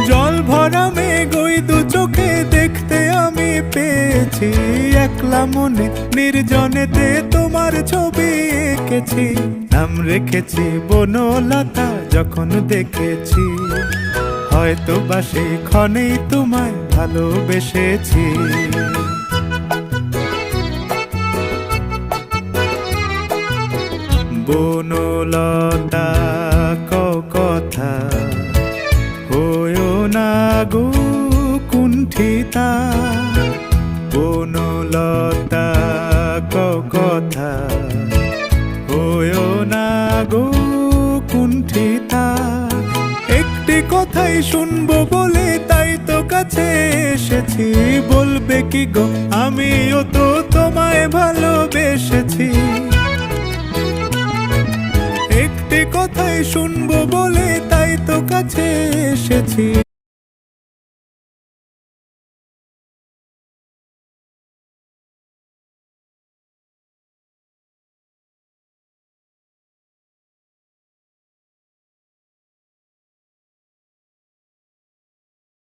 জল ভরা মেঘ ওই দু চোখে দেখতে আমি পেয়েছি, একলা মনে নির্জনেতে তোমার ছবি এঁকেছি। নাম রেখেছি বনলতা যখন দেখেছি, হয়তো বা সেই ক্ষণেই তোমায় ভালোবেসেছি। বনলতা কথা হয়ো না গো কুণ্ঠিতা, বনলতা কথা হয়ো না গো কুণ্ঠিতা। একটি কথাই শুনবো বলে তাই তো কাছে এসেছি, বলবে কি গো আমিও তো তোমায় ভালোবেসেছি। একটি কথাই শুনবো বলে তাই তো কাছে এসেছি,